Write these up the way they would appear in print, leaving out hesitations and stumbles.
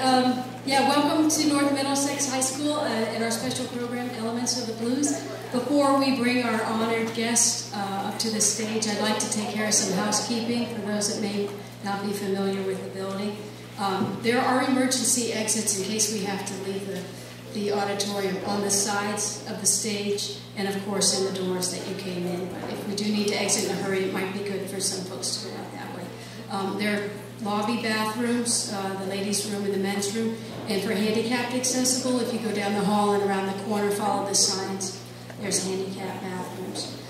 Yeah, welcome to North Middlesex High School and our special program, Elements of the Blues. Before we bring our honored guest up to the stage, I'd like to take care of some housekeeping for those that may not be familiar with the building. There are emergency exits in case we have to leave the auditorium on the sides of the stage and, of course, in the doors that you came in. But if we do need to exit in a hurry, it might be good for some folks to go out that way. There are lobby bathrooms, the ladies' room and the men's room, and for handicapped accessible, if you go down the hall and around the corner, follow the signs, there's handicapped bathrooms.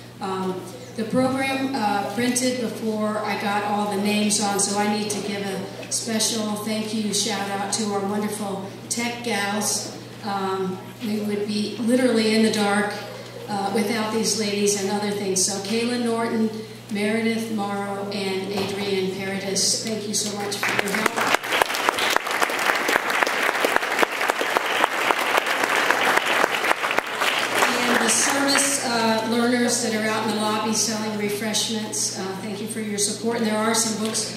The program printed before I got all the names on, so I need to give a special thank you, shout out to our wonderful tech gals. We would be literally in the dark without these ladies and other things. So Kayla Norton, Meredith Morrow, and Adrienne Paradis, thank you so much for your help. And the service learners that are out in the lobby selling refreshments, thank you for your support. And there are some books,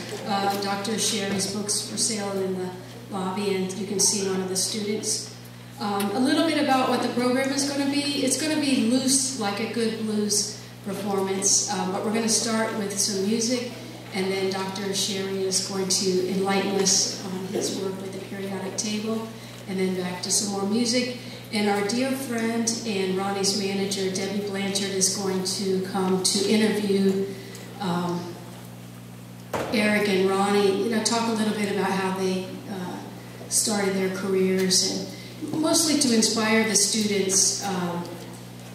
Dr. Sherry's books for sale in the lobby, and you can see one of the students. A little bit about what the program is going to be. It's going to be loose, like a good blues performance, but we're going to start with some music, and then Dr. Sherry is going to enlighten us on his work with the periodic table, and then back to some more music. And our dear friend and Ronnie's manager, Debbie Blanchard, is going to come to interview Eric and Ronnie, talk a little bit about how they started their careers, and mostly to inspire the students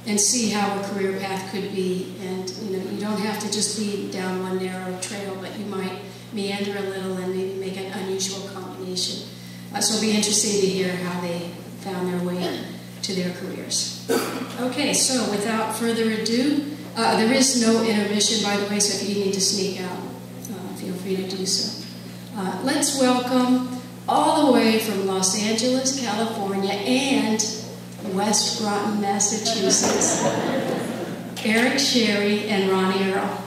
and see how a career path could be. And you don't have to just be down one narrow trail, but you might meander a little and maybe make an unusual combination. So it'll be interesting to hear how they found their way to their careers. Okay, so without further ado, there is no intermission, by the way, so if you need to sneak out, feel free to do so. Let's welcome, all the way from Los Angeles, California, and West Groton, Massachusetts, Eric Sherry and Ronnie Earl.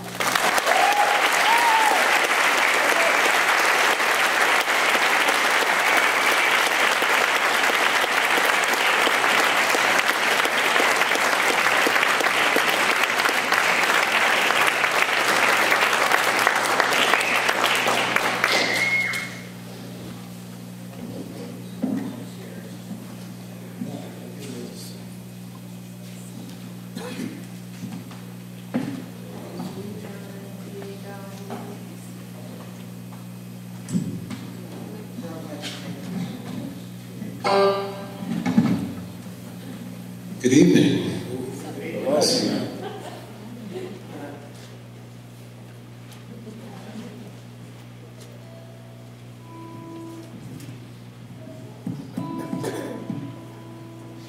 Good evening.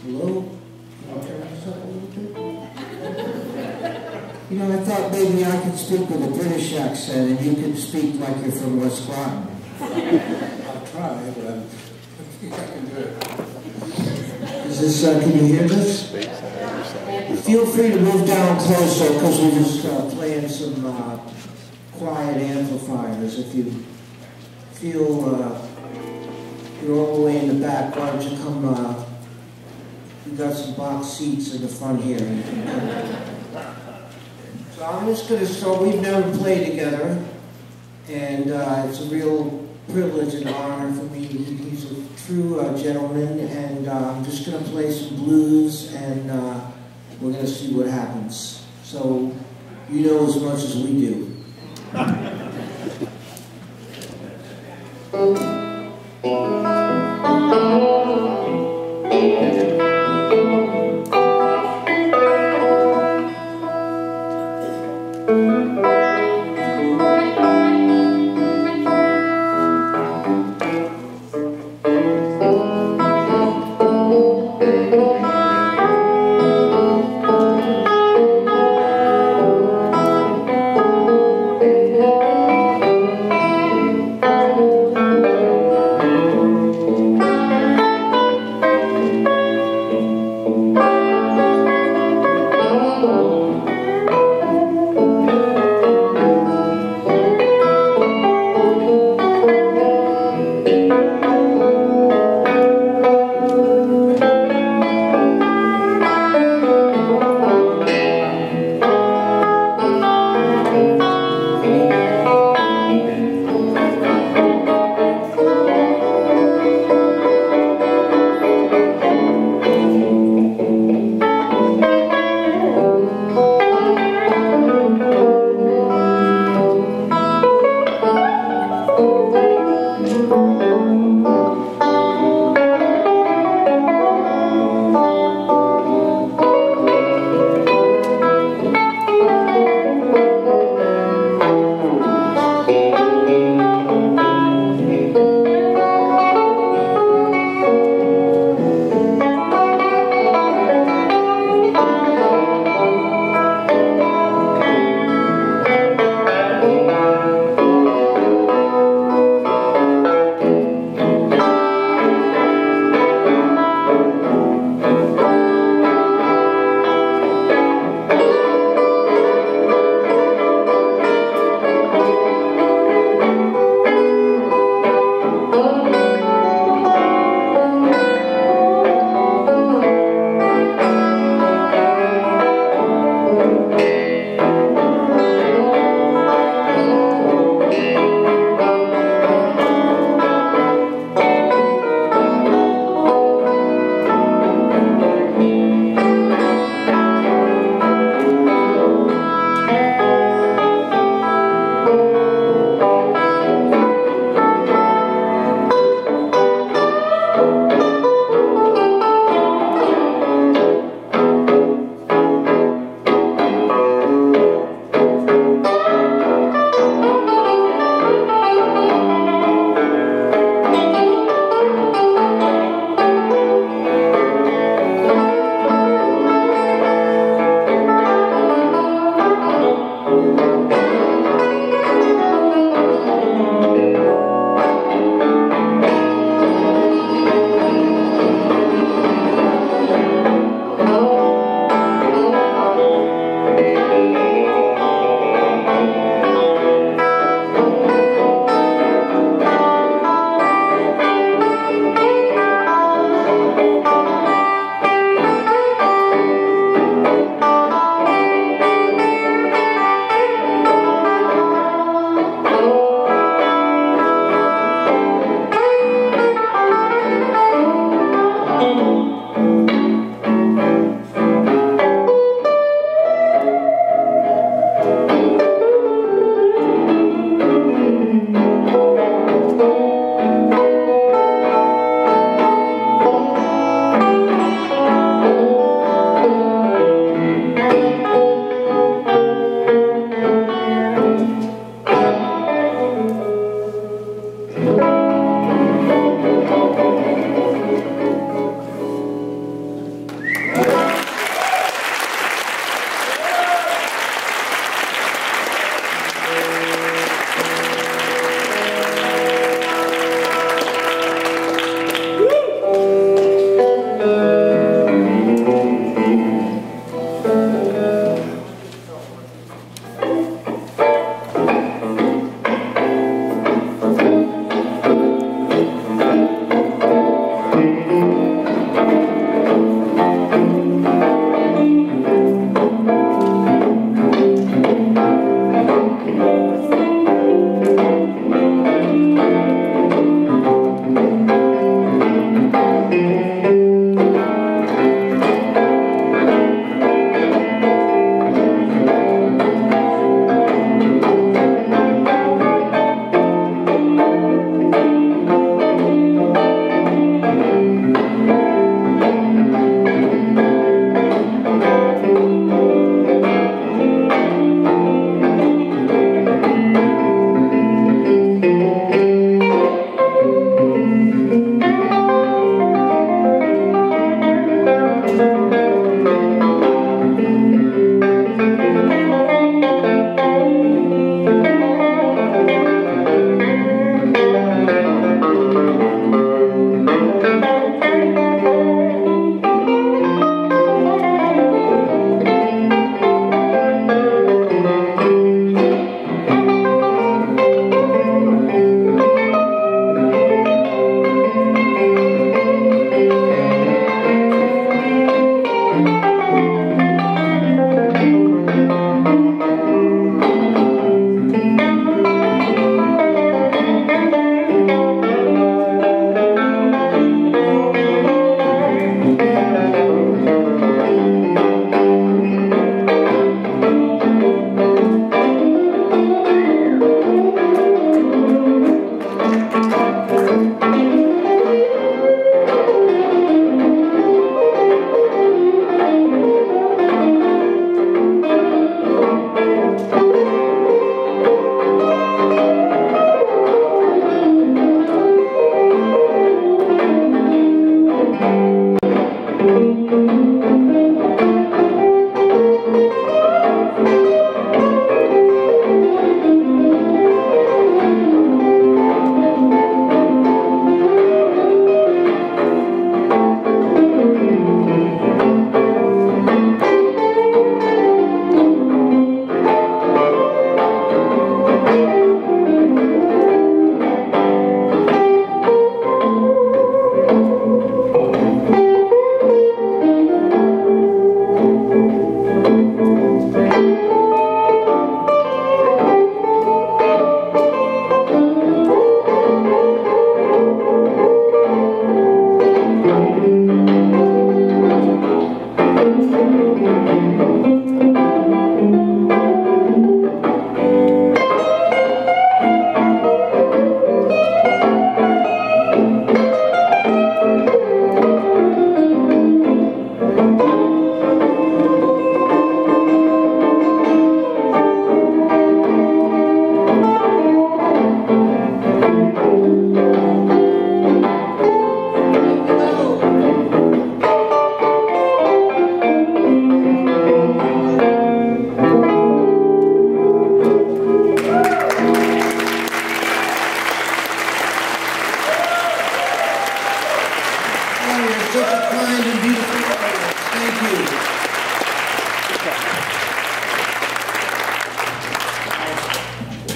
Hello? I thought maybe I could speak with a British accent and you could speak like you're from West Groton. I'll try, but I think I can do it. Is this, can you hear this? Feel free to move down closer because we're just playing some quiet amplifiers. If you feel you're all the way in the back, why don't you come, we've got some box seats in the front here. So I'm just going to start. We've never played together, and it's a real privilege and honor for me. He's a true gentleman, and I'm just going to play some blues, and we're going to see what happens. So you know as much as we do.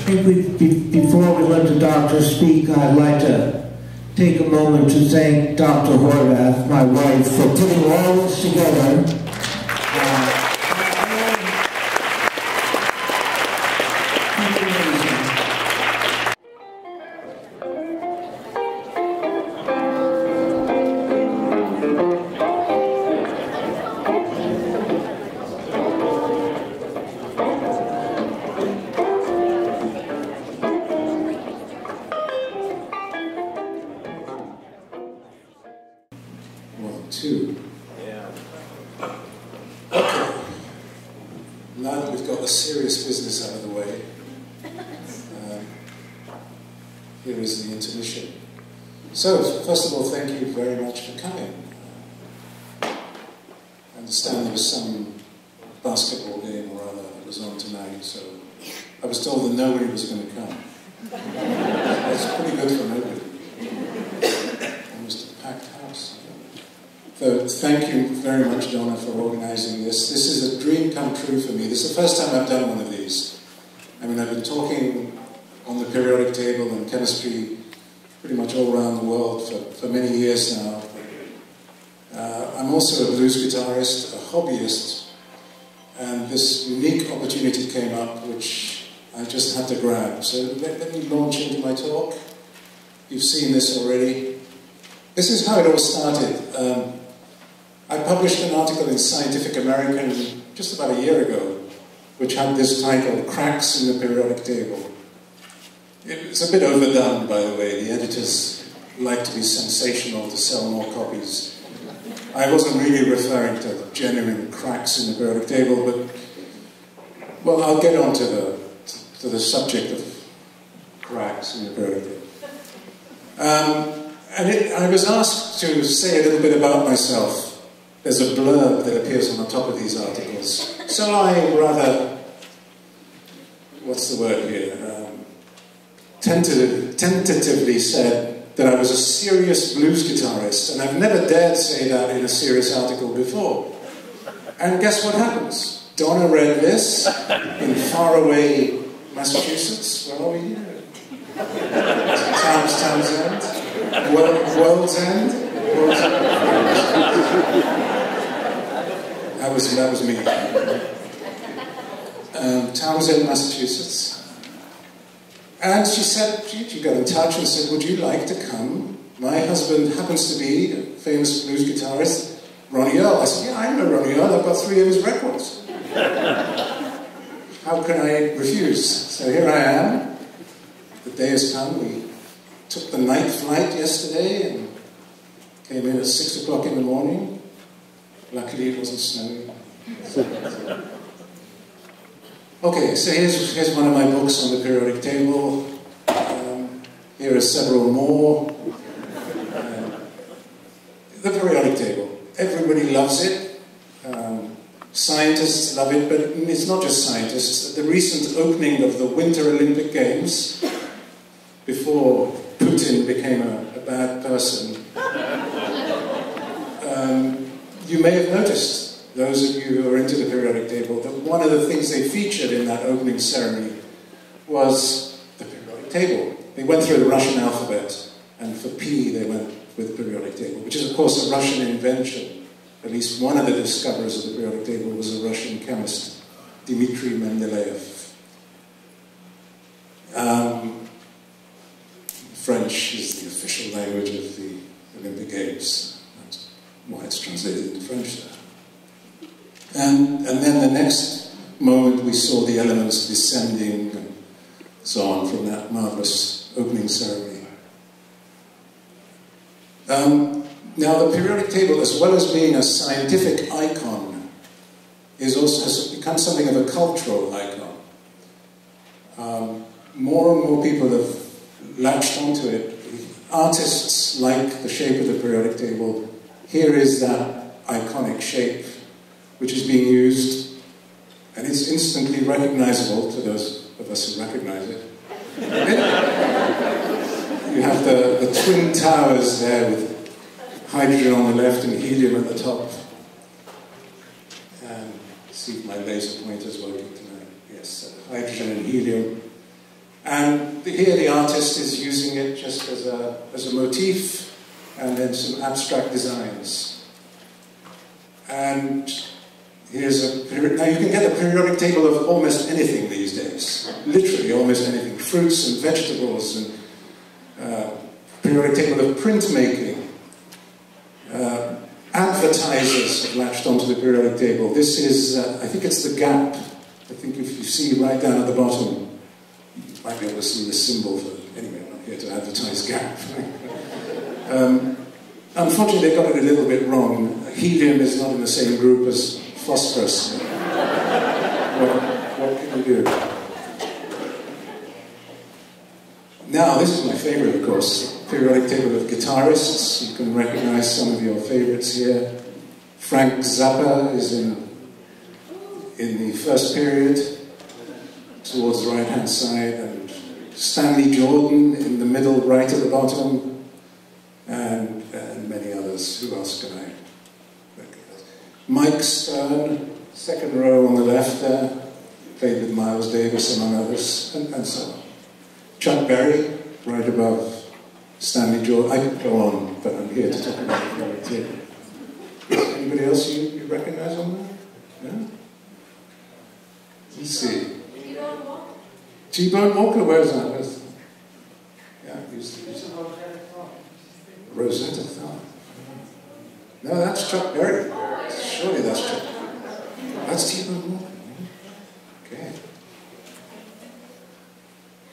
Before we let the doctor speak, I'd like to take a moment to thank Dr. Horvath, my wife, for putting all this together. Two. Yeah. Okay. Now that we've got the serious business out of the way, here is the intermission. So, first of all, thank you very much for coming. I understand there was some basketball game or other that was on tonight, so I was told that nobody was going to come. That's pretty good for nobody. Almost a packed house. So thank you very much, Donna, for organising this. This is a dream come true for me. This is the first time I've done one of these. I mean, I've been talking on the periodic table and chemistry pretty much all around the world for many years now. I'm also a blues guitarist, a hobbyist, and this unique opportunity came up which I just had to grab. So let me launch into my talk. You've seen this already. This is how it all started. I published an article in Scientific American just about a year ago, which had this title, Cracks in the Periodic Table. It's a bit overdone, by the way. The editors like to be sensational to sell more copies. I wasn't really referring to genuine cracks in the periodic table, but, well, I'll get on to the subject of cracks in the periodic table. I was asked to say a little bit about myself. There's a blurb that appears on the top of these articles. So I rather, what's the word here, tentatively said that I was a serious blues guitarist, and I've never dared say that in a serious article before. And guess what happens? Donna read this in faraway Massachusetts. Where are we here? Townsend? World's End? That was me. Townsend, Massachusetts. And she said, she got in touch and said, would you like to come? My husband happens to be a famous blues guitarist, Ronnie Earl. I said, yeah, I know Ronnie Earl. I've got 3 of his records. How can I refuse? So here I am. The day has come. We took the night flight yesterday and came in at 6 o'clock in the morning. Luckily it wasn't snowing. Okay, so here's one of my books on the periodic table. Here are several more. The periodic table. Everybody loves it. Scientists love it, but it's not just scientists. At the recent opening of the Winter Olympic Games, before Putin became a bad person, you may have noticed, those of you who are into the periodic table, that one of the things they featured in that opening ceremony was the periodic table. They went through the Russian alphabet, and for P they went with the periodic table, which is of course a Russian invention. At least one of the discoverers of the periodic table was a Russian chemist, Dmitry Mendeleev. French is the official language of the Olympic Games. That's why it's translated into French there. And then the next moment we saw the elements descending and so on from that marvelous opening ceremony. Now the periodic table, as well as being a scientific icon, has become something of a cultural icon. More and more people have latched onto it. Artists like the shape of the periodic table. Here is that iconic shape which is being used, and it's instantly recognizable to those of us who recognize it. You have the twin towers there with hydrogen on the left and helium at the top. And see if my laser pointer's working tonight. Yes, hydrogen and helium. And here the artist is using it just as a motif, and then some abstract designs. And here's now you can get a periodic table of almost anything these days. Literally almost anything. Fruits and vegetables, and periodic table of printmaking. Advertisers have latched onto the periodic table. This is, I think it's the Gap. I think if you see right down at the bottom, you might be able to see the symbol for, anyway, I'm not here to advertise Gap. Unfortunately, they got it a little bit wrong. Helium is not in the same group as phosphorus. What can we do? Now, this is my favorite, of course, periodic table of guitarists. You can recognize some of your favorites here. Frank Zappa is in the first period, towards the right-hand side, and Stanley Jordan in the middle, right at the bottom, and many others. Who else can I recognize? Mike Stern, second row on the left there, played with Miles Davis among others, and so on. Chuck Berry, right above Stanley Jordan. I could go on, but I'm here to talk about the periodic table. Anybody else you recognize on there? No? Let's see. T-Bone Walker, where's that? Yeah, he's Rosetta Tharpe. No, that's Chuck Berry. Surely that's Chuck. That's T-Bone Walker. Okay.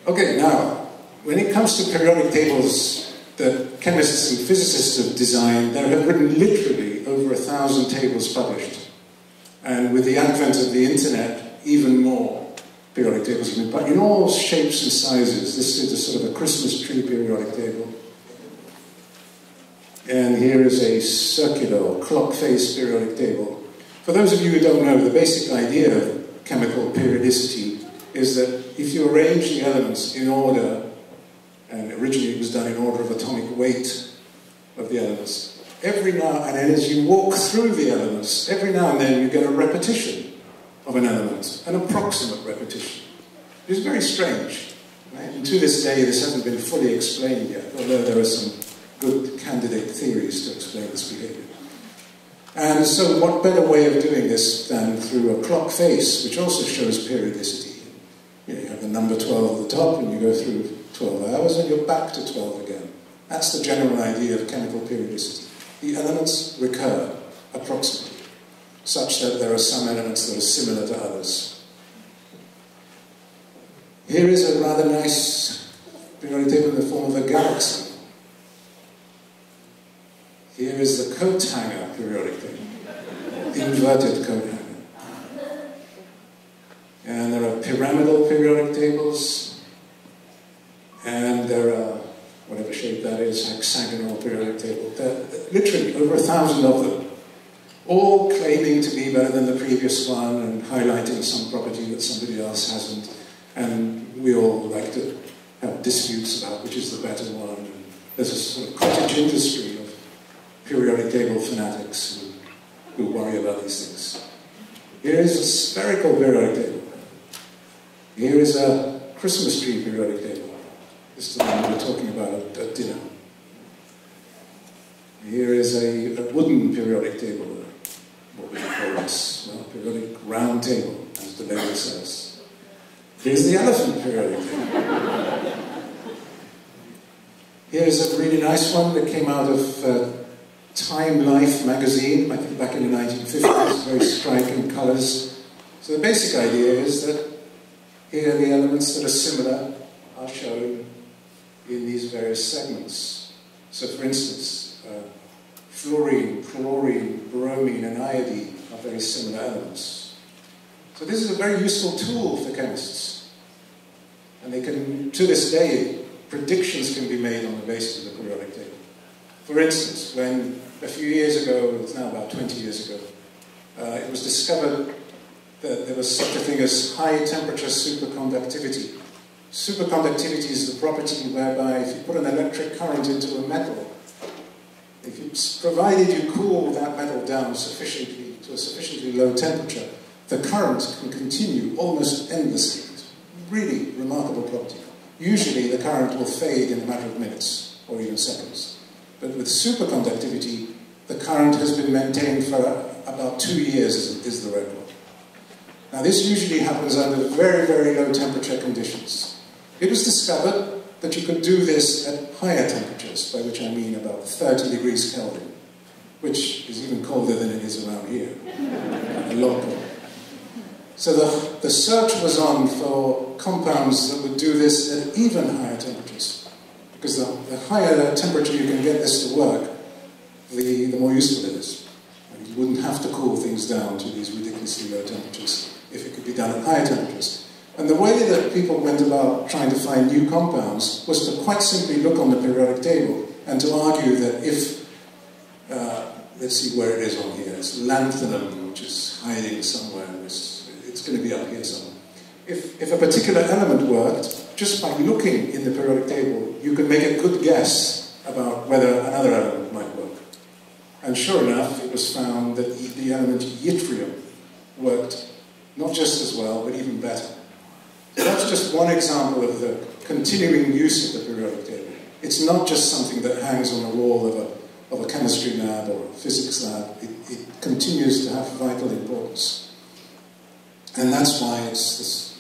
Okay, now, when it comes to periodic tables that chemists and physicists have designed, there have been literally over 1,000 tables published. And with the advent of the internet, even more periodic tables have been published in all shapes and sizes. This is a sort of a Christmas tree periodic table. And here is a circular or clock-face periodic table. For those of you who don't know, the basic idea of chemical periodicity is that if you arrange the elements in order, and originally it was done in order of atomic weight of the elements, every now and then as you walk through the elements, every now and then you get a repetition of an element, an approximate repetition. It's very strange. Right? And to this day this hasn't been fully explained yet, although there are some good candidate theories to explain this behavior. And so what better way of doing this than through a clock face, which also shows periodicity. You know, you have the number 12 at the top, and you go through 12 hours, and you're back to 12 again. That's the general idea of chemical periodicity. The elements recur, approximately, such that there are some elements that are similar to others. Here is a rather nice periodic table in the form of a galaxy. Here is the coat hanger periodic table, inverted coat hanger. And there are pyramidal periodic tables, and there are, whatever shape that is, hexagonal periodic tables. There are literally over 1,000 of them, all claiming to be better than the previous one and highlighting some property that somebody else hasn't. And we all like to have disputes about which is the better one. And there's a sort of cottage industry of periodic table fanatics who worry about these things. Here is a spherical periodic table. Here is a Christmas tree periodic table. This is the one we were talking about at dinner. Here is a wooden periodic table. What would you call this? Well, periodic round table, as the label says. Here's the elephant periodic table. Here's a really nice one that came out of Time Life magazine, I think back in the 1950s, very striking colours. So the basic idea is that here the elements that are similar are shown in these various segments. So for instance, fluorine, chlorine, bromine and iodine are very similar elements. So this is a very useful tool for chemists. And they can, to this day, predictions can be made on the basis of the periodic table. For instance, when a few years ago, it's now about 20 years ago, it was discovered that there was such a thing as high temperature superconductivity. Superconductivity is the property whereby if you put an electric current into a metal, provided you cool that metal down sufficiently to a sufficiently low temperature, the current can continue almost endlessly. It's a really remarkable property. usually the current will fade in a matter of minutes or even seconds. But with superconductivity, the current has been maintained for about 2 years is the record. Now this usually happens under very, very low temperature conditions. It was discovered that you could do this at higher temperatures, by which I mean about 30 degrees Kelvin, which is even colder than it is around here, a lot colder. So the search was on for compounds that would do this at even higher temperatures, because the higher temperature you can get this to work, the more useful it is. And you wouldn't have to cool things down to these ridiculously low temperatures if it could be done at higher temperatures. And the way that people went about trying to find new compounds was to quite simply look on the periodic table and to argue that if, let's see where it is on here, it's lanthanum, which is hiding somewhere, it's going to be up here somewhere. If a particular element worked, just by looking in the periodic table, you could make a good guess about whether another element might work. And sure enough, it was found that the element yttrium worked not just as well, but even better. So that's just one example of the continuing use of the periodic table. It's not just something that hangs on the wall of a chemistry lab or a physics lab. It continues to have vital importance. And that's why it's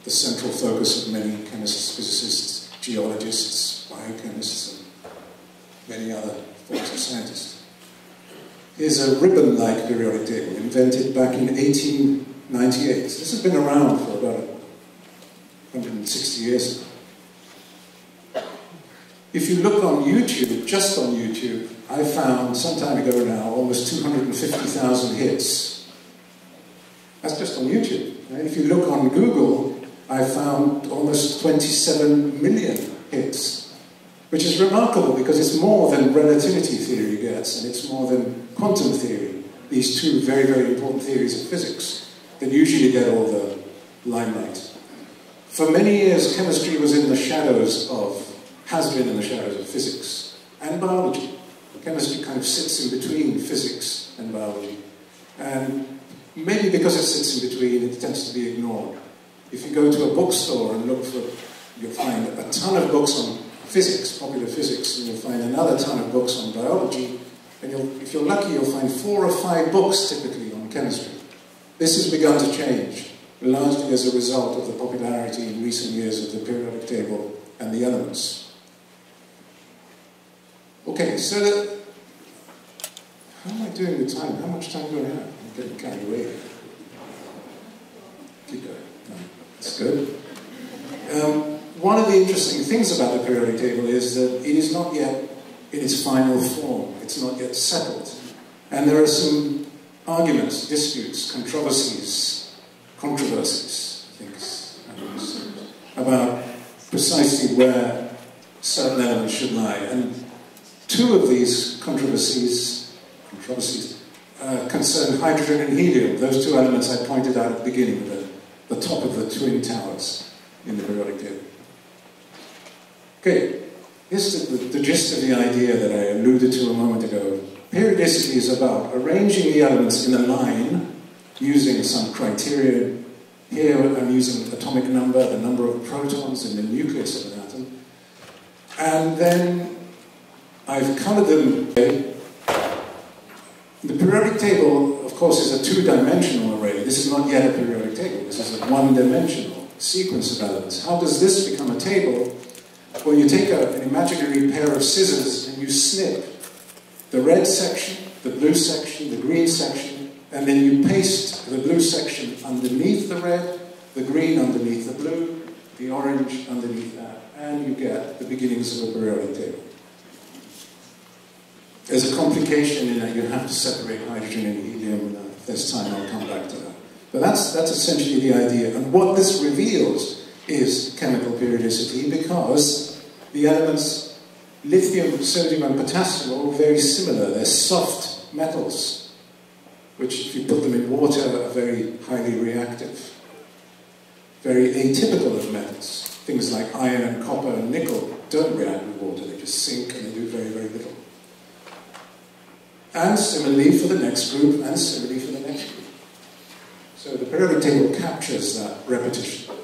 the central focus of many chemists, physicists, geologists, biochemists, and many other forms of scientists. Here's a ribbon-like periodic table invented back in 1898. This has been around for about 160 years. If you look on YouTube, just on YouTube, I found some time ago now almost 250,000 hits. That's just on YouTube. And if you look on Google, I found almost 27 million hits, which is remarkable because it's more than relativity theory gets, and it's more than quantum theory, these two very, very important theories of physics that usually get all the limelight. For many years, chemistry was in the shadows of, has been in the shadows of physics and biology. Chemistry kind of sits in between physics and biology. And maybe because it sits in between, it tends to be ignored. If you go to a bookstore and look for, you'll find a ton of books on physics, popular physics, and you'll find another ton of books on biology. And if you're lucky, you'll find 4 or 5 books typically on chemistry. This has begun to change, largely as a result of the popularity in recent years of the periodic table and the elements. Okay, so how am I doing with time? How much time do I have? I'm getting carried away here. Keep going. No, that's good. One of the interesting things about the periodic table is that it is not yet in its final form. It's not yet settled. And there are some arguments, disputes, controversies, I think, about precisely where certain elements should lie. And 2 of these controversies concern hydrogen and helium, those 2 elements I pointed out at the beginning, the top of the twin towers in the periodic table. Okay, here's the gist of the idea that I alluded to a moment ago. Periodicity is about arranging the elements in a line using some criteria. Here I'm using atomic number, the number of protons in the nucleus of an atom. And then I've colored them. The periodic table, of course, is a 2-dimensional array. This is not yet a periodic table. This is a 1-dimensional sequence of elements. How does this become a table? Well, you take an imaginary pair of scissors and you snip the red section, the blue section, the green section, and then you paste the blue section underneath the red, the green underneath the blue, the orange underneath that, and you get the beginnings of a periodic table. There's a complication in that you have to separate hydrogen and helium. If there's time, I'll come back to that. But that's essentially the idea. And what this reveals is chemical periodicity, because the elements lithium, sodium, and potassium are all very similar. They're soft metals, which, if you put them in water, are very highly reactive. Very atypical of metals. Things like iron, copper, and nickel don't react with water. They just sink and they do very, very little. And similarly for the next group, and similarly for the next group. So the periodic table captures that repetition.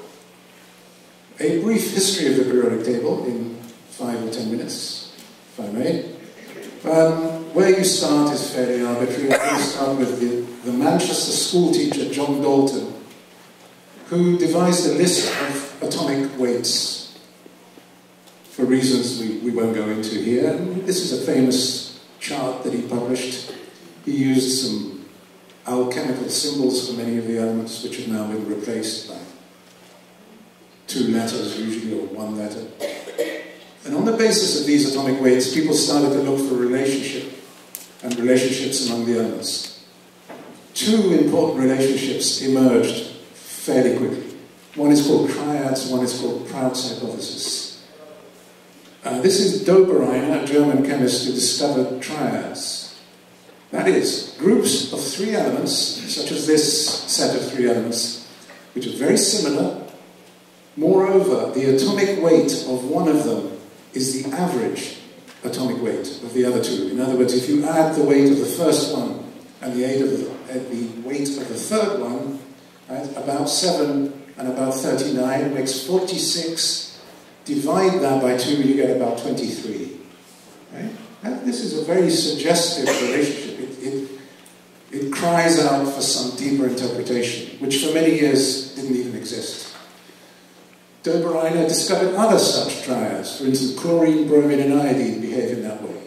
A brief history of the periodic table in 5 or 10 minutes, if I may. Where you start is fairly arbitrary. You start with the Manchester school teacher, John Dalton, who devised a list of atomic weights for reasons we won't go into here. And this is a famous chart that he published. He used some alchemical symbols for many of the elements, which have now been replaced by 2 letters usually, or 1 letter. And on the basis of these atomic weights, people started to look for relationships among the elements. 2 important relationships emerged fairly quickly. One is called triads, one is called Prout's hypothesis. This is Dobereiner, a German chemist who discovered triads. That is, groups of 3 elements, such as this set of 3 elements, which are very similar. Moreover, the atomic weight of one of them is the average atomic weight of the other 2. In other words, if you add the weight of the first one and the weight of the third one, right, about 7 and about 39 makes 46. Divide that by 2, you get about 23. Right? And this is a very suggestive relationship. It cries out for some deeper interpretation, which for many years didn't even exist. Dobereiner discovered other such triads. For instance, chlorine, bromine, and iodine behave in that way.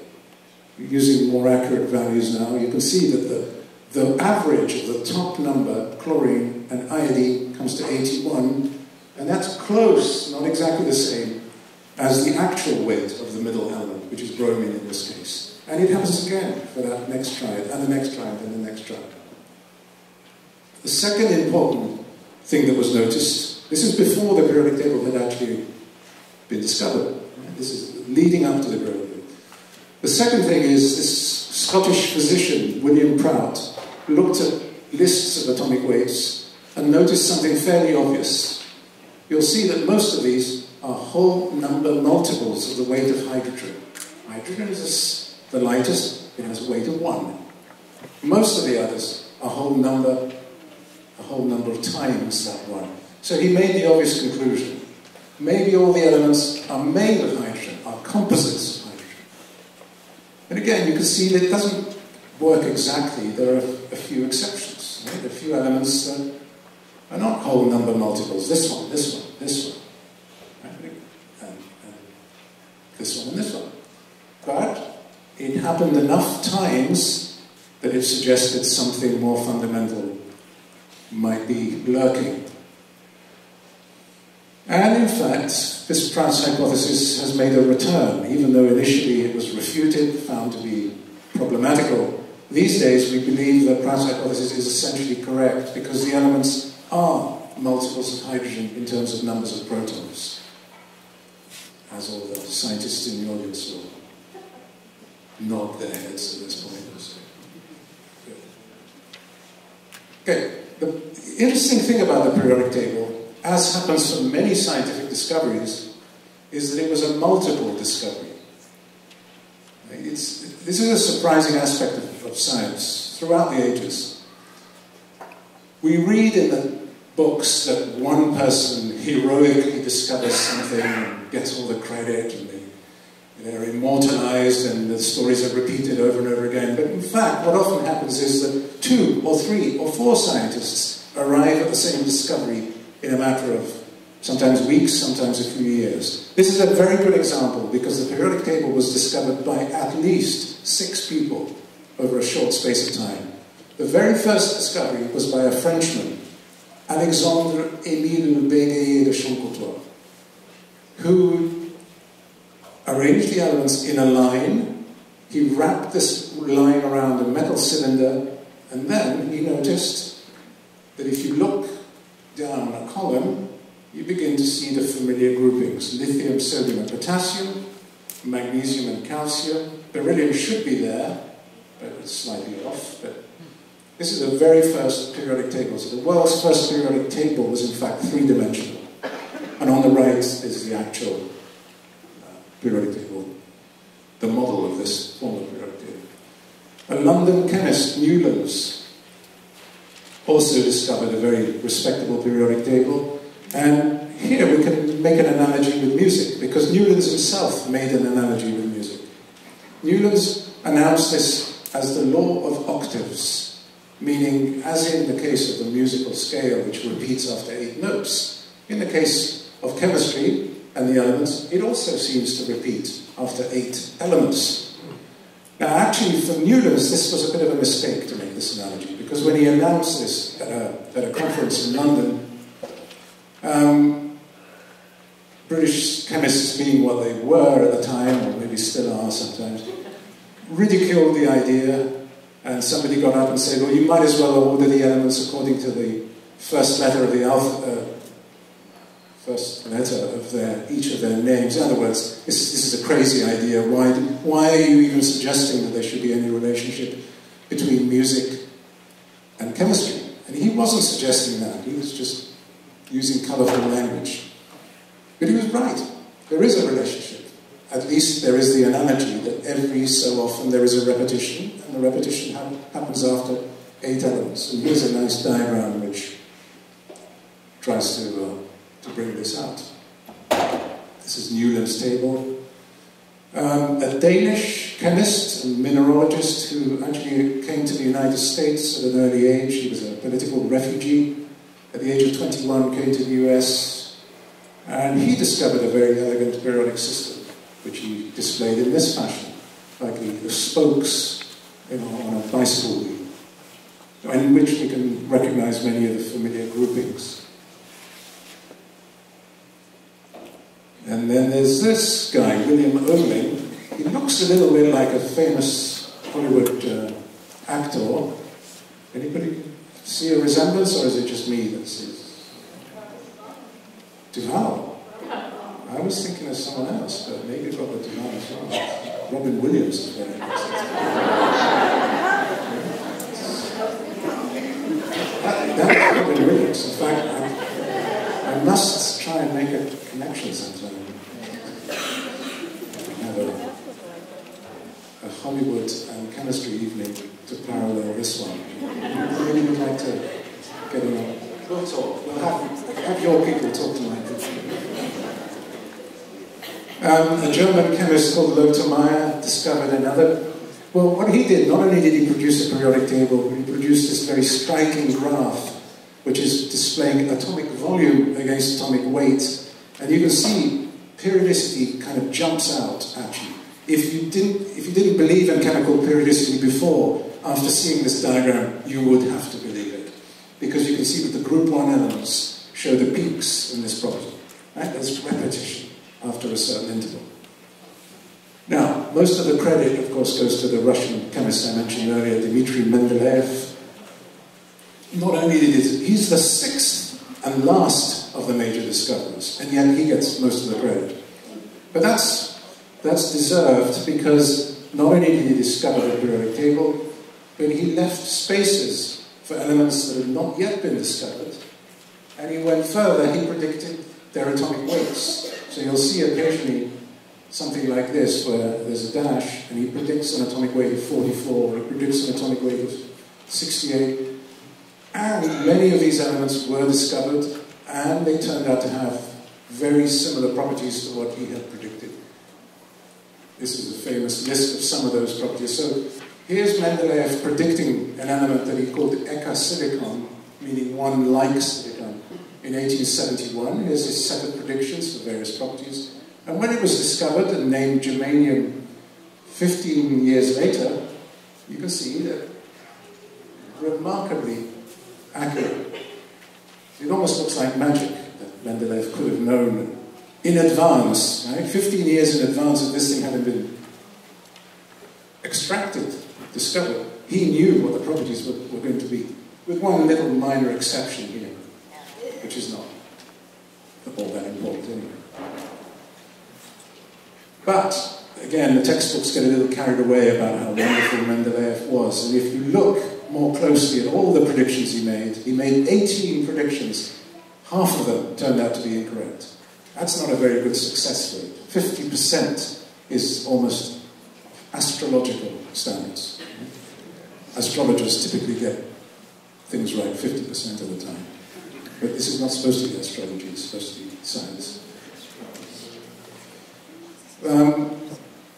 Using more accurate values now, you can see that the average of the top number, chlorine and iodine, comes to 81, and that's close, not exactly the same, as the actual weight of the middle element, which is bromine in this case. And it happens again for that next triad, and the next triad, and the next triad. The second important thing that was noticed, this is before the periodic table had actually been discovered. Right? This is leading up to the periodic table. The second thing is this Scottish physician, William Prout, looked at lists of atomic weights and noticed something fairly obvious. You'll see that most of these are whole number multiples of the weight of hydrogen. Hydrogen is the lightest, it has a weight of 1. Most of the others are a whole number of times that 1. So he made the obvious conclusion. Maybe all the elements are made of hydrogen, are composites of hydrogen. And again, you can see that it doesn't work exactly. There are a few exceptions. Right? A few elements that are not whole number multiples. This one, this one, this one. Right? And this one and this one. But it happened enough times that it suggested something more fundamental might be lurking. And in fact, this Prout's hypothesis has made a return, even though initially it was refuted, found to be problematical. These days we believe that Prout's hypothesis is essentially correct because the elements are multiples of hydrogen in terms of numbers of protons, as all the scientists in the audience will nod their heads at this point. Okay, the interesting thing about the periodic table, as happens for many scientific discoveries, is that it was a multiple discovery. This is a surprising aspect of science throughout the ages. We read in the books that one person heroically discovers something and gets all the credit, and they're immortalized and the stories are repeated over and over again. But in fact, what often happens is that 2 or 3 or 4 scientists arrive at the same discovery in a matter of sometimes weeks, sometimes a few years. This is a very good example because the periodic table was discovered by at least 6 people over a short space of time. The very first discovery was by a Frenchman, Alexandre-Émile Béguet de Champourtois, who arranged the elements in a line. He wrapped this line around a metal cylinder, and then he noticed that if you look down a column, you begin to see the familiar groupings: lithium, sodium, and potassium, magnesium and calcium. Beryllium should be there, but it's slightly off. But this is the very first periodic table. So the world's first periodic table was in fact 3-dimensional. And on the right is the actual periodic table, the model of this form of periodic table. A London chemist, Newlands, also discovered a very respectable periodic table, and here we can make an analogy with music, because Newlands himself made an analogy with music. Newlands announced this as the law of octaves, meaning, as in the case of the musical scale, which repeats after 8 notes, in the case of chemistry and the elements, it also seems to repeat after 8 elements. Now, actually, for Newlands, this was a bit of a mistake to make this analogy, because when he announced this at a conference in London, British chemists, being what they were at the time, or maybe still are sometimes, ridiculed the idea, and somebody got up and said, well, you might as well order the elements according to the first letter of the alphabet, first letter of each of their names. In other words, this is a crazy idea. Why are you even suggesting that there should be any relationship between music and chemistry? And he wasn't suggesting that. He was just using colourful language. But he was right. There is a relationship. At least there is the analogy that every so often there is a repetition, and the repetition happens after 8 elements. And here's a nice diagram which tries to bring this out. This is Newland's table. A Danish chemist and mineralogist who actually came to the United States at an early age. He was a political refugee. At the age of 21, came to the US, and he discovered a very elegant periodic system, which he displayed in this fashion, like the spokes on a bicycle wheel, in which we can recognize many of the familiar groupings. And then there's this guy, William Oeming. He looks a little bit like a famous Hollywood actor. Anybody see a resemblance, or is it just me that sees? Duval. I was thinking of someone else, but maybe Robert Duval as well. Robin Williams is very good. That's Robin Williams. In fact, I must try and make a connection sometime. Have a Hollywood and chemistry evening to parallel this one. Maybe we'd like to get on. We'll talk. We'll have your people talk to my people. A German chemist called Lothar Meyer discovered another. Well, what he did, not only did he produce a periodic table, but he produced this very striking graph, which is displaying atomic volume against atomic weight. And you can see periodicity kind of jumps out at you. If you didn't believe in chemical periodicity before, after seeing this diagram, you would have to believe it. Because you can see that the group 1 elements show the peaks in this property. Right? There's repetition after a certain interval. Now, most of the credit, of course, goes to the Russian chemist I mentioned earlier, Dmitry Mendeleev. Not only did he's the 6th and last of the major discoverers, and yet he gets most of the credit. But that's deserved because not only did he discover the periodic table, but he left spaces for elements that had not yet been discovered, and he went further. He predicted their atomic weights. So you'll see occasionally something like this, where there's a dash, and he predicts an atomic weight of 44, or he predicts an atomic weight of 68. And many of these elements were discovered, and they turned out to have very similar properties to what he had predicted. This is a famous list of some of those properties. So here's Mendeleev predicting an element that he called eka-silicon, meaning one like silicon, in 1871. Here's his set of predictions for various properties. And when it was discovered and named germanium 15 years later, you can see that remarkably accurate. It almost looks like magic that Mendeleev could have known in advance, right? 15 years in advance of this thing having been extracted, discovered. He knew what the properties were going to be, with one little minor exception here, which is not all that important anyway. But, again, the textbooks get a little carried away about how wonderful Mendeleev was, and if you look more closely at all the predictions he made 18 predictions. Half of them turned out to be incorrect. That's not a very good success rate. 50% is almost astrological standards. Astrologers typically get things right 50% of the time. But this is not supposed to be astrology, it's supposed to be science.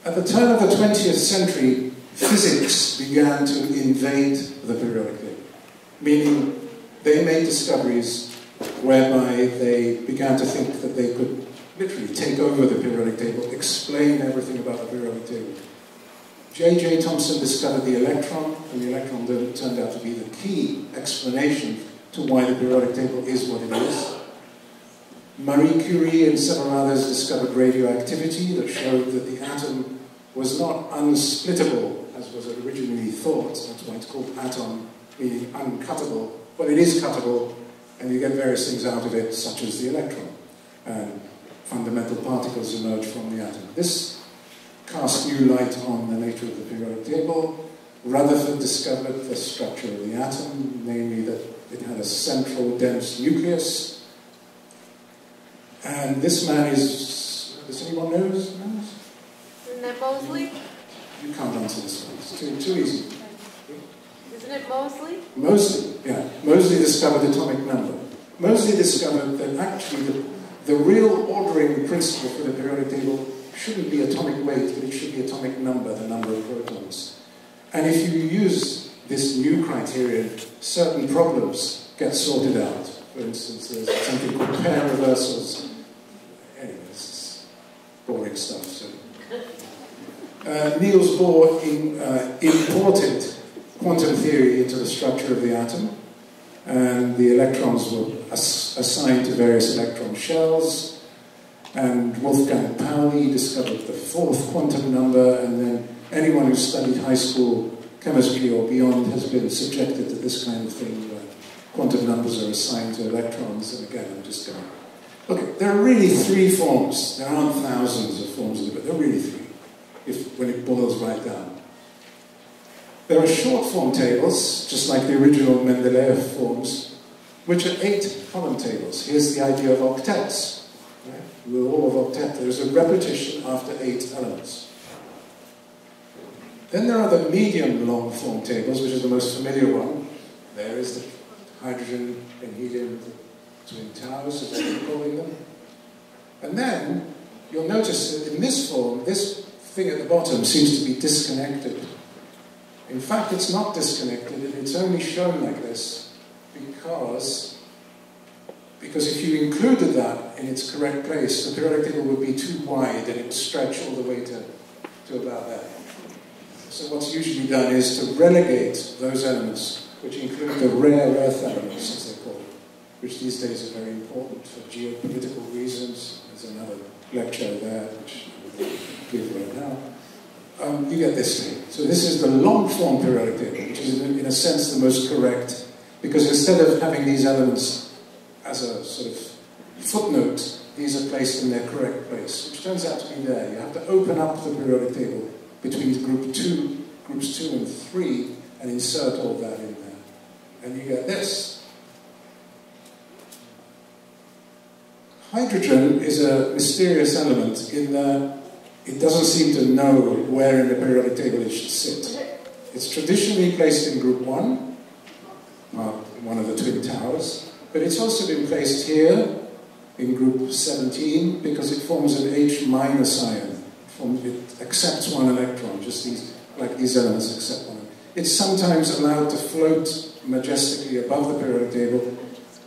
At the turn of the 20th century, physics began to invade the periodic table, meaning they made discoveries whereby they began to think that they could literally take over the periodic table, explain everything about the periodic table. J.J. Thomson discovered the electron, and the electron turned out to be the key explanation to why the periodic table is what it is. Marie Curie and several others discovered radioactivity that showed that the atom was not unsplittable, as was originally thought. That's why it's called atom, meaning uncuttable. Well, it is cuttable, and you get various things out of it, such as the electron. And fundamental particles emerge from the atom. This cast new light on the nature of the periodic table. Rutherford discovered the structure of the atom, namely that it had a central dense nucleus. And this man is, does anyone know his name? Isn't it Moseley? You can't answer this one, it's too easy. Isn't it Moseley? Moseley, yeah. Moseley discovered atomic number. Moseley discovered that actually the real ordering principle for the periodic table shouldn't be atomic weight, but it should be atomic number, the number of protons. And if you use this new criterion, certain problems get sorted out. For instance, there's something called pair reversals. Anyway, this is boring stuff. So. Niels Bohr imported quantum theory into the structure of the atom, and the electrons were assigned to various electron shells, and Wolfgang Pauli discovered the fourth quantum number, and then anyone who studied high school chemistry or beyond has been subjected to this kind of thing where quantum numbers are assigned to electrons. And again, I'm just going to... Okay, there are really three forms. There aren't thousands of forms of it, but there are really three, when it boils right down. There are short form tables, just like the original Mendeleev forms, which are 8 column tables. Here's the idea of octets. Right? The law of octet. There's a repetition after 8 elements. Then there are the medium long form tables, which is the most familiar one. There is the hydrogen and helium, the twin towers, as we're calling them. And then you'll notice that in this form, this thing at the bottom seems to be disconnected. In fact, it's not disconnected, and it's only shown like this because if you included that in its correct place, the periodic table would be too wide and it would stretch all the way to about there. So what's usually done is to relegate those elements, which include the rare earth elements, as they're called, which these days are very important for geopolitical reasons. There's another lecture there, which I will give right now. You get this thing. So this is the long form periodic table, which is in a sense the most correct, because instead of having these elements as a sort of footnote, these are placed in their correct place, which turns out to be there. You have to open up the periodic table between groups 2 and 3 and insert all that in there. And you get this. Hydrogen is a mysterious element in that it doesn't seem to know where in the periodic table it should sit. It's traditionally placed in group 1, one of the twin towers, but it's also been placed here in group 17 because it forms an H- ion. It accepts one electron, just like these elements accept one. It's sometimes allowed to float majestically above the periodic table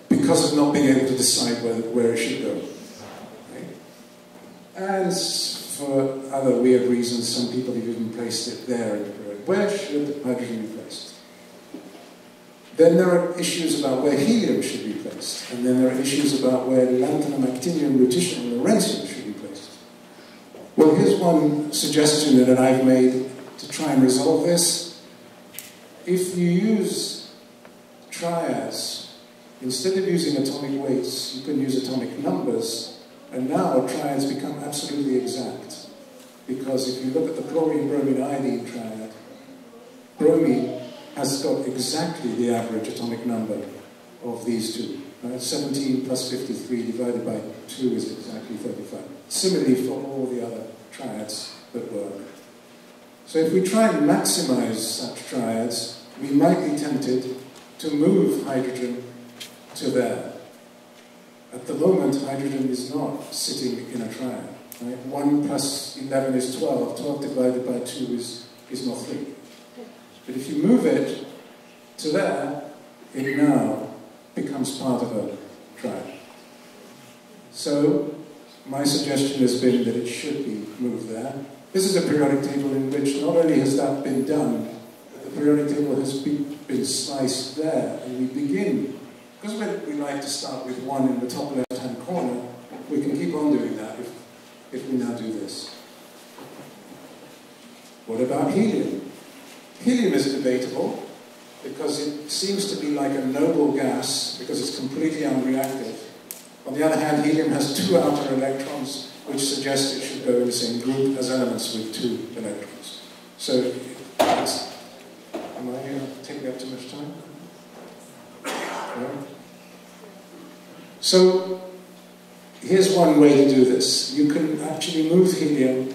because of not being able to decide where it should go. Right? And for other weird reasons, some people have even placed it there in the period. Where should hydrogen be placed? Then there are issues about where helium should be placed. And then there are issues about where lanthanum, actinium, lutetium, and lawrencium should be placed. Well, here's one suggestion that I've made to try and resolve this. If you use triads, instead of using atomic weights, you can use atomic numbers, and now triads become absolutely exact. Because if you look at the chlorine, bromine, iodine triad, bromine has got exactly the average atomic number of these two. 17 plus 53 divided by 2 is exactly 35. Similarly for all the other triads that work. So if we try and maximize such triads, we might be tempted to move hydrogen to there. At the moment, hydrogen is not sitting in a triad. Right? 1 plus 11 is 12. 12 divided by 2 is not 3. But if you move it to there, it now becomes part of a triad. So, my suggestion has been that it should be moved there. This is a periodic table in which not only has that been done, but the periodic table has been sliced there, and we begin, because we like to start with 1 in the top left-hand corner, we can keep on doing that if we now do this. What about helium? Helium is debatable, because it seems to be like a noble gas, because it's completely unreactive. On the other hand, helium has 2 outer electrons, which suggests it should go in the same group as elements with 2 electrons. So, am I taking up too much time? No? So, here's one way to do this. You can actually move helium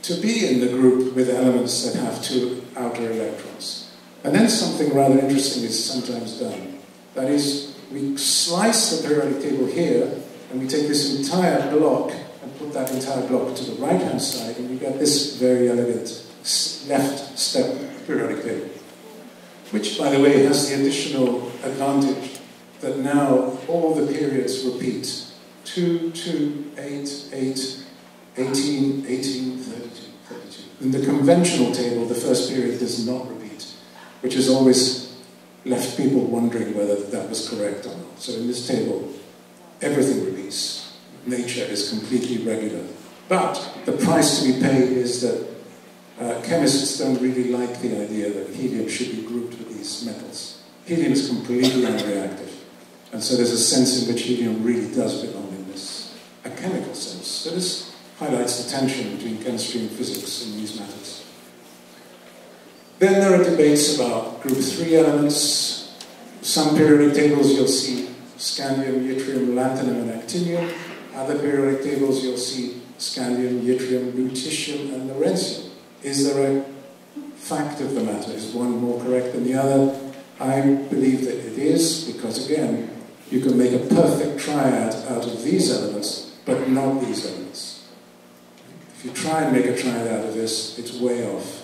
to be in the group with elements that have 2 outer electrons. And then something rather interesting is sometimes done. That is, we slice the periodic table here, and we take this entire block and put that entire block to the right-hand side, and we get this very elegant left step periodic table. Which, by the way, has the additional advantage that now all the periods repeat. 2, 2, 8, 8, 18, 18, 32, 32. In the conventional table, the first period does not repeat, which has always left people wondering whether that was correct or not. So in this table, everything repeats. Nature is completely regular. But the price to be paid is that chemists don't really like the idea that helium should be grouped with these metals. Helium is completely unreactive. And so there's a sense in which helium really does belong in this, a chemical sense. So this highlights the tension between chemistry and physics in these matters. Then there are debates about group 3 elements. Some periodic tables you'll see scandium, yttrium, lanthanum, and actinium. Other periodic tables you'll see scandium, yttrium, lutetium, and lawrencium. Is there a fact of the matter? Is one more correct than the other? I believe that it is, because again, you can make a perfect triad out of these elements, but not these elements. If you try and make a triad out of this, it's way off.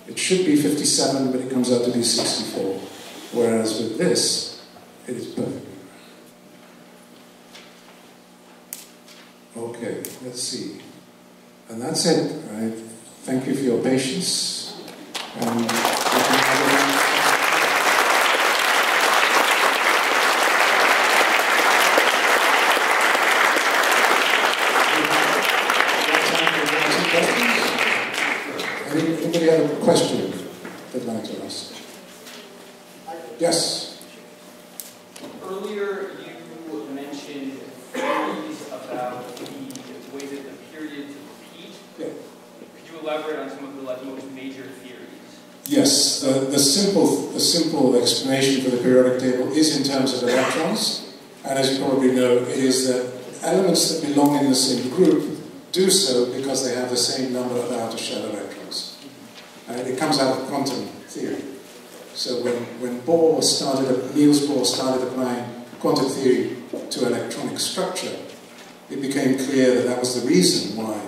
It should be 57, but it comes out to be 64. Whereas with this, it is perfect. Okay, let's see. And that's it. I thank you for your patience. And anybody have a question they'd like to ask? Yes? Earlier you mentioned theories about the way that the periods repeat. Yeah. Could you elaborate on some of the most major theories? Yes, the simple explanation for the periodic table is in terms of electrons. And as you probably know, it is that elements that belong in the same group do so because they have the same number of outer shell electrons. It comes out of quantum theory. So when Niels Bohr started applying quantum theory to electronic structure, it became clear that that was the reason why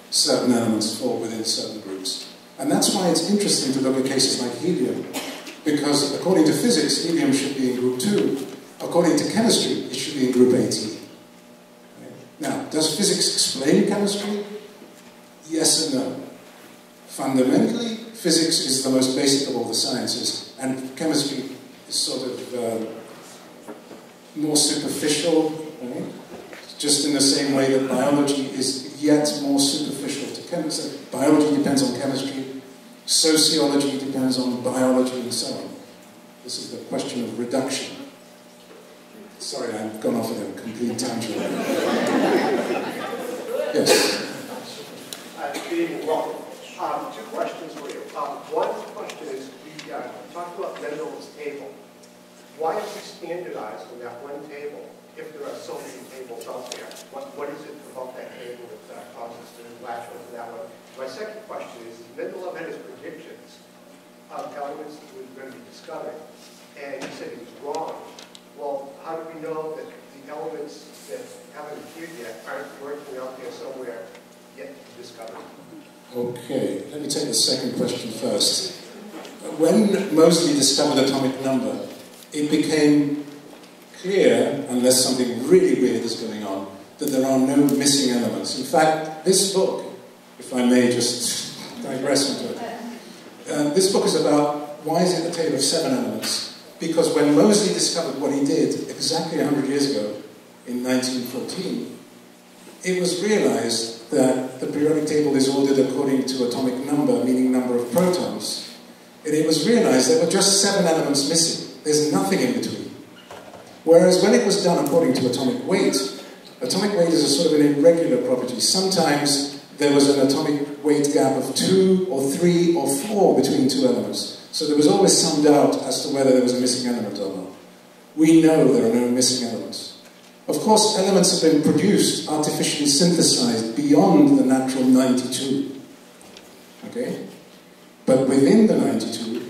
certain elements fall within certain groups. And that's why it's interesting to look at cases like helium, because according to physics, helium should be in group 2. According to chemistry, it should be in group 18. Now, does physics explain chemistry? Yes and no. Fundamentally, physics is the most basic of all the sciences, and chemistry is sort of more superficial, right? Just in the same way that biology is yet more superficial to chemistry. Biology depends on chemistry, sociology depends on biology, and so on. This is the question of reduction. Sorry, I've gone off in a complete tangent. Yes? Good evening. Welcome. Two questions for you. One question is, we talked about Mendel's table. Why is he standardized on that one table if there are so many tables out there? What is it about that table that causes us to latch onto that one? My second question is, Mendel had his predictions of elements that we were going to be discovering, and he said he was wrong. Well, how do we know that elements that haven't appeared yet aren't working out there somewhere yet to be discovered? Okay, let me take the second question first. When Moseley discovered atomic number, it became clear, unless something really weird is going on, that there are no missing elements. In fact, this book, if I may just digress into it, this book is about why is it a tale of 7 elements? Because when Moseley discovered what he did exactly 100 years ago, in 1914, it was realized that the periodic table is ordered according to atomic number, meaning number of protons. And it was realized there were just 7 elements missing. There's nothing in between. Whereas when it was done according to atomic weight is a sort of an irregular property. Sometimes there was an atomic weight gap of 2 or 3 or 4 between 2 elements. So there was always some doubt as to whether there was a missing element or not. We know there are no missing elements. Of course, elements have been produced, artificially synthesized, beyond the natural 92. Okay? But within the 92,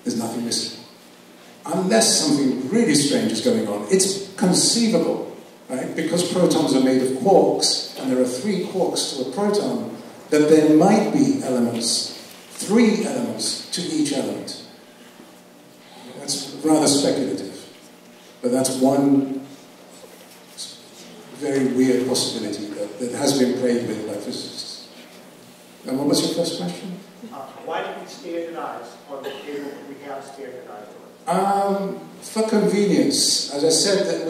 there's nothing missing. Unless something really strange is going on. It's conceivable, right? Because protons are made of quarks, and there are 3 quarks to a proton, that there might be elements, 3 elements to each element. That's rather speculative. But that's one very weird possibility that has been played with by physicists. And what was your first question? Why did we standardize on the table that we have standardized on? For convenience. As I said, that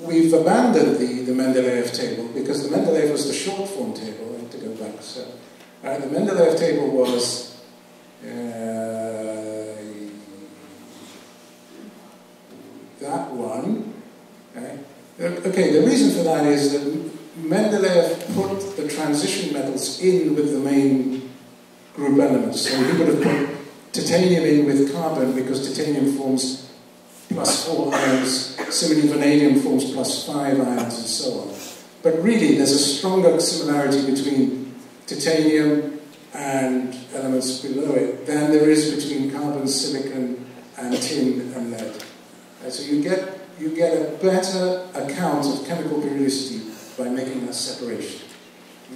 we've abandoned the Mendeleev table because the Mendeleev was the short form table. I have to go back. So, the Mendeleev table was that one. Okay, the reason for that is that Mendeleev put the transition metals in with the main group elements. So he would have put titanium in with carbon because titanium forms +4 ions, similarly vanadium forms +5 ions, and so on. But really, there's a stronger similarity between titanium and elements below it than there is between carbon, silicon, and tin and lead. So you get a better account of chemical periodicity by making that separation.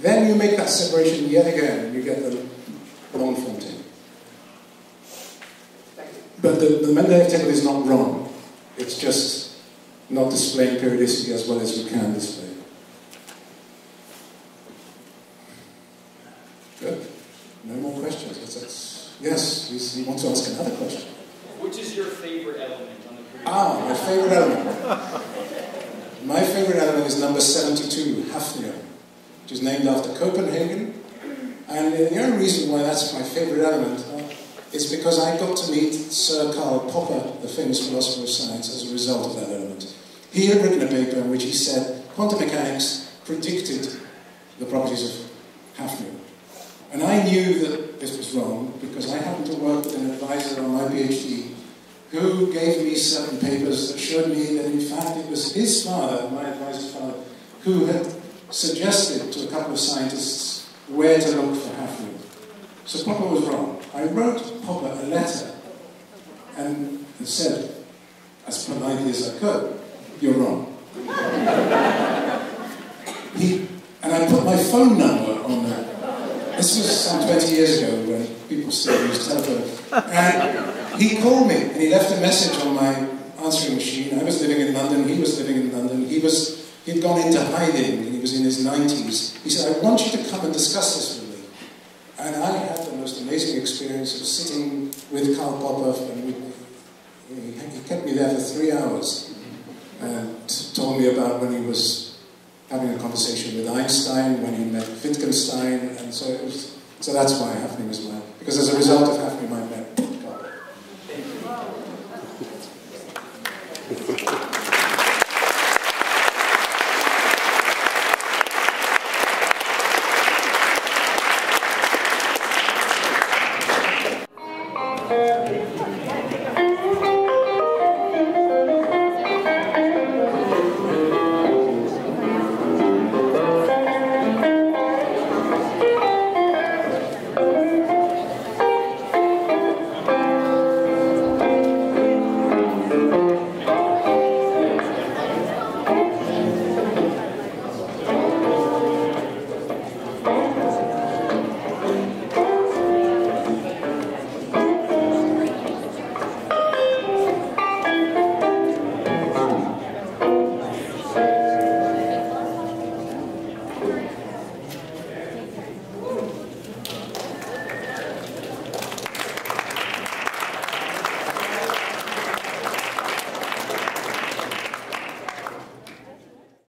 Then you make that separation yet again, and you get the long form table. But the Mendeleev table is not wrong. It's just not displaying periodicity as well as you can display. Good. No more questions. Yes, you want to ask another question? Which is your favorite element on the periodic table? My favorite element. My favorite element is number 72, hafnium, which is named after Copenhagen. And the only reason why that's my favorite element is because I got to meet Sir Karl Popper, the famous philosopher of science, as a result of that element. He had written a paper in which he said quantum mechanics predicted the properties of hafnium. And I knew that this was wrong because I happened to work with an advisor on my PhD who gave me certain papers that showed me that in fact it was his father, my advisor's father, who had suggested to a couple of scientists where to look for hafnium. So Popper was wrong. I wrote Popper a letter and said, as politely as I could, "You're wrong." And I put my phone number on there. This was some 20 years ago when people still used telephone. And he called me and he left a message on my answering machine. I was living in London, he was living in London. He'd gone into hiding and he was in his 90s. He said, "I want you to come and discuss this with me." And I had the most amazing experience of sitting with Karl Popper, and he kept me there for 3 hours and told me about when he was having a conversation with Einstein, when he met Wittgenstein, and so that's why hafnium is mine. Because as a result of hafnium, I met Karl. Thank you.